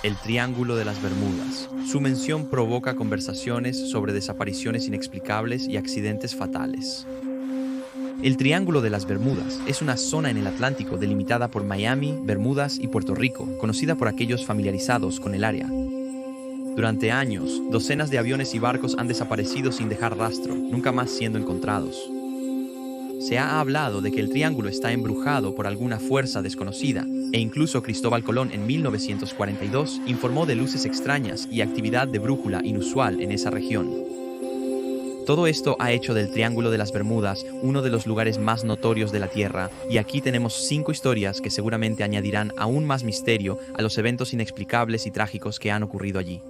El Triángulo de las Bermudas. Su mención provoca conversaciones sobre desapariciones inexplicables y accidentes fatales. El Triángulo de las Bermudas es una zona en el Atlántico delimitada por Miami, Bermudas y Puerto Rico, conocida por aquellos familiarizados con el área. Durante años, docenas de aviones y barcos han desaparecido sin dejar rastro, nunca más siendo encontrados. Se ha hablado de que el triángulo está embrujado por alguna fuerza desconocida, e incluso Cristóbal Colón en 1942 informó de luces extrañas y actividad de brújula inusual en esa región. Todo esto ha hecho del Triángulo de las Bermudas uno de los lugares más notorios de la Tierra, y aquí tenemos 5 historias que seguramente añadirán aún más misterio a los eventos inexplicables y trágicos que han ocurrido allí.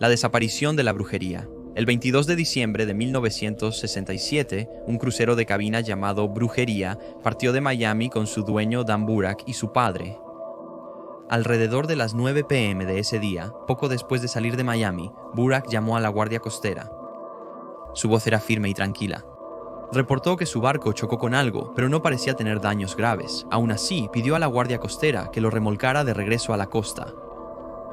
La desaparición de la brujería. El 22 de diciembre de 1967, un crucero de cabina llamado Brujería partió de Miami con su dueño Dan Burak y su padre. Alrededor de las 9 p.m. de ese día, poco después de salir de Miami, Burak llamó a la Guardia Costera. Su voz era firme y tranquila. Reportó que su barco chocó con algo, pero no parecía tener daños graves. Aún así, pidió a la Guardia Costera que lo remolcara de regreso a la costa.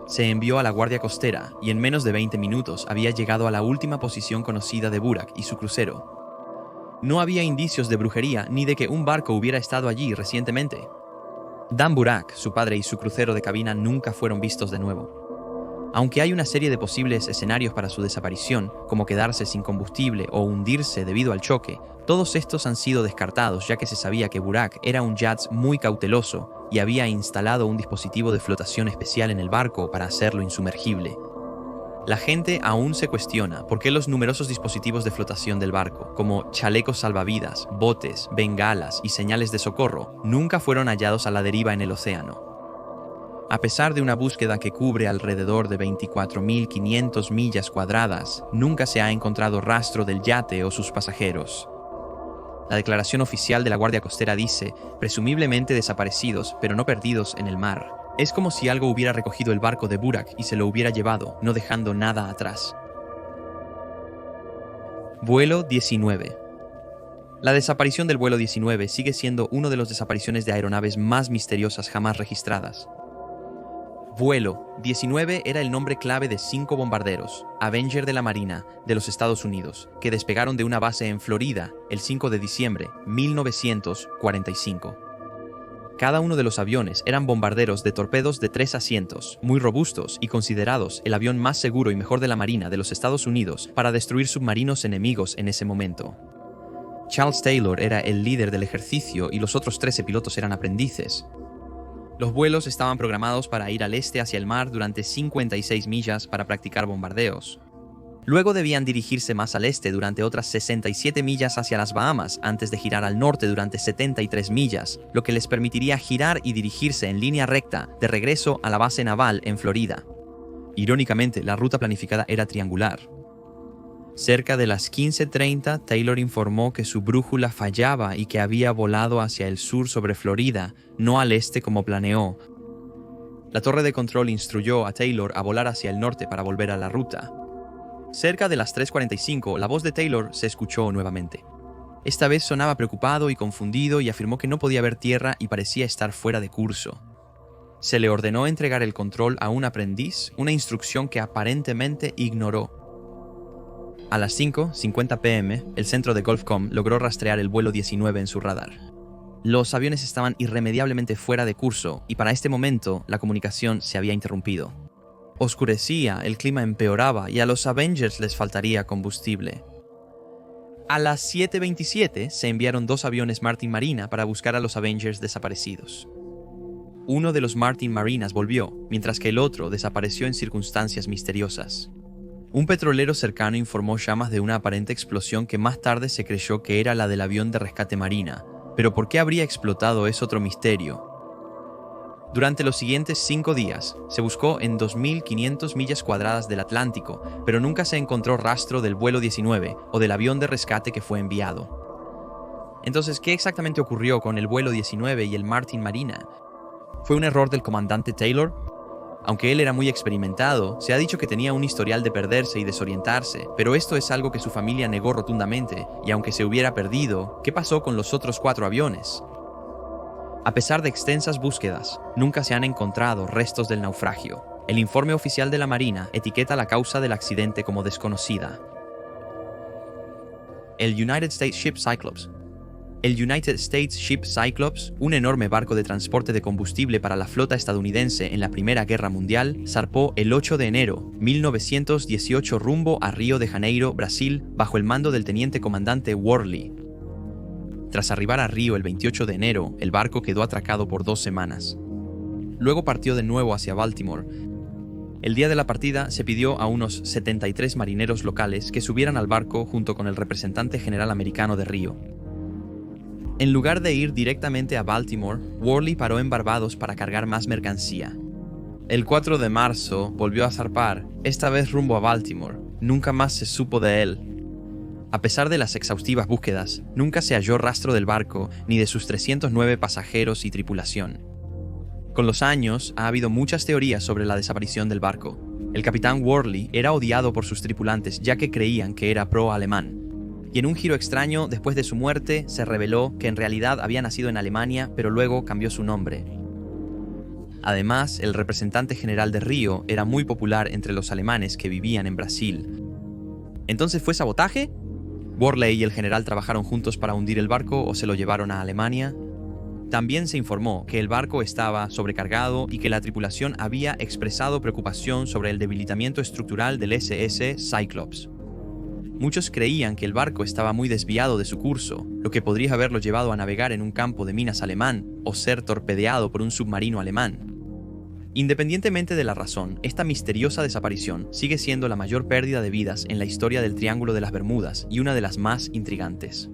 Se envió a la Guardia Costera y en menos de 20 minutos había llegado a la última posición conocida de Burak y su crucero. No había indicios de brujería ni de que un barco hubiera estado allí recientemente. Dan Burak, su padre y su crucero de cabina nunca fueron vistos de nuevo. Aunque hay una serie de posibles escenarios para su desaparición, como quedarse sin combustible o hundirse debido al choque, todos estos han sido descartados ya que se sabía que Burak era un yate muy cauteloso y había instalado un dispositivo de flotación especial en el barco para hacerlo insumergible. La gente aún se cuestiona por qué los numerosos dispositivos de flotación del barco, como chalecos salvavidas, botes, bengalas y señales de socorro, nunca fueron hallados a la deriva en el océano. A pesar de una búsqueda que cubre alrededor de 24.500 millas cuadradas, nunca se ha encontrado rastro del yate o sus pasajeros. La declaración oficial de la Guardia Costera dice, presumiblemente desaparecidos, pero no perdidos en el mar. Es como si algo hubiera recogido el barco de Burak y se lo hubiera llevado, no dejando nada atrás. Vuelo 19. La desaparición del vuelo 19 sigue siendo una de las desapariciones de aeronaves más misteriosas jamás registradas. Vuelo 19 era el nombre clave de 5 bombarderos, Avenger de la Marina, de los Estados Unidos, que despegaron de una base en Florida el 5 de diciembre de 1945. Cada uno de los aviones eran bombarderos de torpedos de 3 asientos, muy robustos y considerados el avión más seguro y mejor de la Marina de los Estados Unidos para destruir submarinos enemigos en ese momento. Charles Taylor era el líder del ejercicio y los otros 13 pilotos eran aprendices. Los vuelos estaban programados para ir al este hacia el mar durante 56 millas para practicar bombardeos. Luego debían dirigirse más al este durante otras 67 millas hacia las Bahamas antes de girar al norte durante 73 millas, lo que les permitiría girar y dirigirse en línea recta de regreso a la base naval en Florida. Irónicamente, la ruta planificada era triangular. Cerca de las 15:30, Taylor informó que su brújula fallaba y que había volado hacia el sur sobre Florida, no al este como planeó. La torre de control instruyó a Taylor a volar hacia el norte para volver a la ruta. Cerca de las 3:45, la voz de Taylor se escuchó nuevamente. Esta vez sonaba preocupado y confundido y afirmó que no podía ver tierra y parecía estar fuera de curso. Se le ordenó entregar el control a un aprendiz, una instrucción que aparentemente ignoró. A las 5:50 p.m., el centro de Gulfcom logró rastrear el vuelo 19 en su radar. Los aviones estaban irremediablemente fuera de curso y para este momento la comunicación se había interrumpido. Oscurecía, el clima empeoraba y a los Avengers les faltaría combustible. A las 7:27 se enviaron 2 aviones Martin Marina para buscar a los Avengers desaparecidos. Uno de los Martin Marinas volvió, mientras que el otro desapareció en circunstancias misteriosas. Un petrolero cercano informó llamas de una aparente explosión que más tarde se creyó que era la del avión de rescate Marina, pero ¿por qué habría explotado es otro misterio? Durante los siguientes 5 días, se buscó en 2.500 millas cuadradas del Atlántico, pero nunca se encontró rastro del vuelo 19 o del avión de rescate que fue enviado. Entonces, ¿qué exactamente ocurrió con el vuelo 19 y el Martin Marina? ¿Fue un error del comandante Taylor? Aunque él era muy experimentado, se ha dicho que tenía un historial de perderse y desorientarse, pero esto es algo que su familia negó rotundamente, y aunque se hubiera perdido, ¿qué pasó con los otros 4 aviones? A pesar de extensas búsquedas, nunca se han encontrado restos del naufragio. El informe oficial de la Marina etiqueta la causa del accidente como desconocida. El United States Ship Cyclops. El United States Ship Cyclops, un enorme barco de transporte de combustible para la flota estadounidense en la Primera Guerra Mundial, zarpó el 8 de enero de 1918 rumbo a Río de Janeiro, Brasil, bajo el mando del teniente comandante Worley. Tras arribar a Río el 28 de enero, el barco quedó atracado por 2 semanas. Luego partió de nuevo hacia Baltimore. El día de la partida se pidió a unos 73 marineros locales que subieran al barco junto con el representante general americano de Río. En lugar de ir directamente a Baltimore, Worley paró en Barbados para cargar más mercancía. El 4 de marzo volvió a zarpar, esta vez rumbo a Baltimore. Nunca más se supo de él. A pesar de las exhaustivas búsquedas, nunca se halló rastro del barco ni de sus 309 pasajeros y tripulación. Con los años, ha habido muchas teorías sobre la desaparición del barco. El capitán Worley era odiado por sus tripulantes ya que creían que era pro-alemán. Y en un giro extraño, después de su muerte, se reveló que en realidad había nacido en Alemania, pero luego cambió su nombre. Además, el representante general de Río era muy popular entre los alemanes que vivían en Brasil. ¿Entonces fue sabotaje? ¿Worley y el general trabajaron juntos para hundir el barco o se lo llevaron a Alemania? También se informó que el barco estaba sobrecargado y que la tripulación había expresado preocupación sobre el debilitamiento estructural del SS Cyclops. Muchos creían que el barco estaba muy desviado de su curso, lo que podría haberlo llevado a navegar en un campo de minas alemán o ser torpedeado por un submarino alemán. Independientemente de la razón, esta misteriosa desaparición sigue siendo la mayor pérdida de vidas en la historia del Triángulo de las Bermudas y una de las más intrigantes.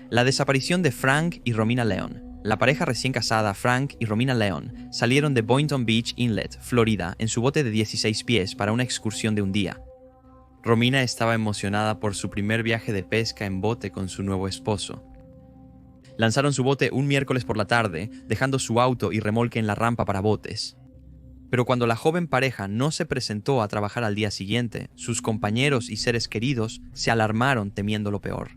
La desaparición de Frank y Romina Leon. La pareja recién casada Frank y Romina Leon salieron de Boynton Beach Inlet, Florida, en su bote de 16 pies para una excursión de un día. Romina estaba emocionada por su primer viaje de pesca en bote con su nuevo esposo. Lanzaron su bote un miércoles por la tarde, dejando su auto y remolque en la rampa para botes. Pero cuando la joven pareja no se presentó a trabajar al día siguiente, sus compañeros y seres queridos se alarmaron temiendo lo peor.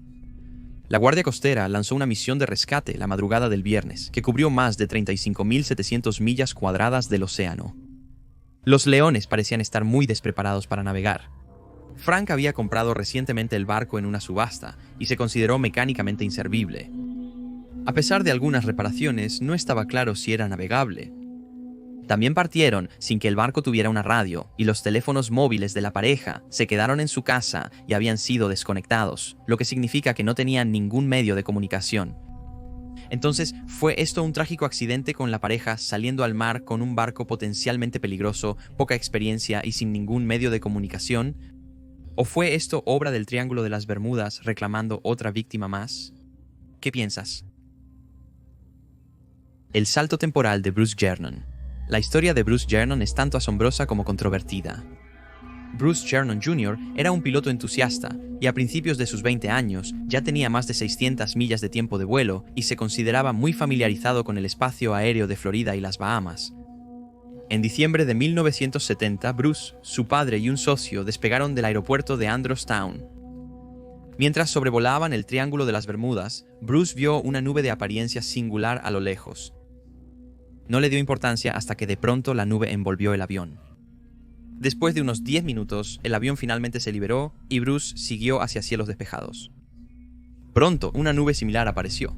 La Guardia Costera lanzó una misión de rescate la madrugada del viernes, que cubrió más de 35.700 millas cuadradas del océano. Los leones parecían estar muy despreparados para navegar. Frank había comprado recientemente el barco en una subasta y se consideró mecánicamente inservible. A pesar de algunas reparaciones, no estaba claro si era navegable. También partieron sin que el barco tuviera una radio, y los teléfonos móviles de la pareja se quedaron en su casa y habían sido desconectados, lo que significa que no tenían ningún medio de comunicación. Entonces, ¿fue esto un trágico accidente con la pareja saliendo al mar con un barco potencialmente peligroso, poca experiencia y sin ningún medio de comunicación? ¿O fue esto obra del Triángulo de las Bermudas reclamando otra víctima más? ¿Qué piensas? El salto temporal de Bruce Jernon. La historia de Bruce Jernon es tanto asombrosa como controvertida. Bruce Jernon Jr. era un piloto entusiasta y a principios de sus 20 años ya tenía más de 600 millas de tiempo de vuelo y se consideraba muy familiarizado con el espacio aéreo de Florida y las Bahamas. En diciembre de 1970, Bruce, su padre y un socio despegaron del aeropuerto de Androstown. Mientras sobrevolaban el Triángulo de las Bermudas, Bruce vio una nube de apariencia singular a lo lejos. No le dio importancia hasta que de pronto la nube envolvió el avión. Después de unos 10 minutos, el avión finalmente se liberó y Bruce siguió hacia cielos despejados. Pronto, una nube similar apareció.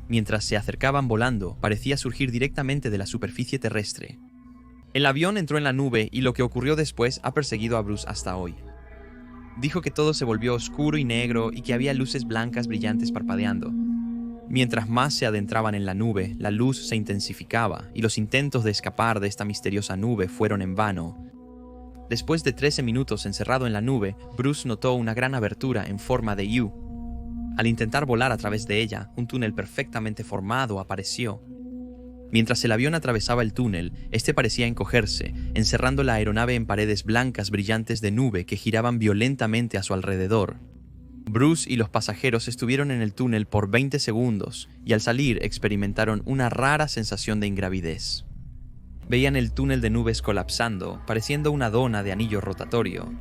Mientras se acercaban volando, parecía surgir directamente de la superficie terrestre. El avión entró en la nube y lo que ocurrió después ha perseguido a Bruce hasta hoy. Dijo que todo se volvió oscuro y negro y que había luces blancas brillantes parpadeando. Mientras más se adentraban en la nube, la luz se intensificaba y los intentos de escapar de esta misteriosa nube fueron en vano. Después de 13 minutos encerrado en la nube, Bruce notó una gran abertura en forma de U. Al intentar volar a través de ella, un túnel perfectamente formado apareció. Mientras el avión atravesaba el túnel, este parecía encogerse, encerrando la aeronave en paredes blancas brillantes de nube que giraban violentamente a su alrededor. Bruce y los pasajeros estuvieron en el túnel por 20 segundos y al salir experimentaron una rara sensación de ingravidez. Veían el túnel de nubes colapsando, pareciendo una dona de anillo rotatorio.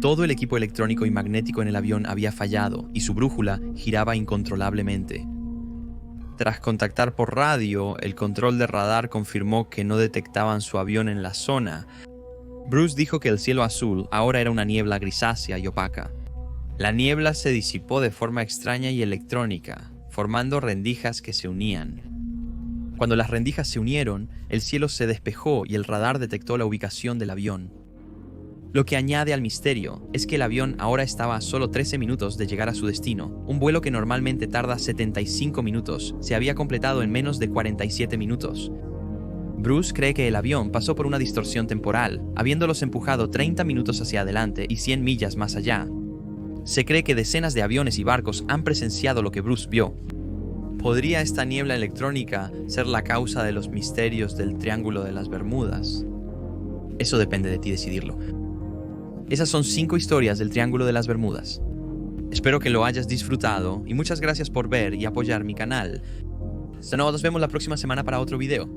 Todo el equipo electrónico y magnético en el avión había fallado y su brújula giraba incontrolablemente. Tras contactar por radio, el control de radar confirmó que no detectaban su avión en la zona. Bruce dijo que el cielo azul ahora era una niebla grisácea y opaca. La niebla se disipó de forma extraña y electrónica, formando rendijas que se unían. Cuando las rendijas se unieron, el cielo se despejó y el radar detectó la ubicación del avión. Lo que añade al misterio es que el avión ahora estaba a solo 13 minutos de llegar a su destino. Un vuelo que normalmente tarda 75 minutos se había completado en menos de 47 minutos. Bruce cree que el avión pasó por una distorsión temporal, habiéndolos empujado 30 minutos hacia adelante y 100 millas más allá. Se cree que decenas de aviones y barcos han presenciado lo que Bruce vio. ¿Podría esta niebla electrónica ser la causa de los misterios del Triángulo de las Bermudas? Eso depende de ti decidirlo. Esas son 5 historias del Triángulo de las Bermudas. Espero que lo hayas disfrutado y muchas gracias por ver y apoyar mi canal. Nos vemos la próxima semana para otro video.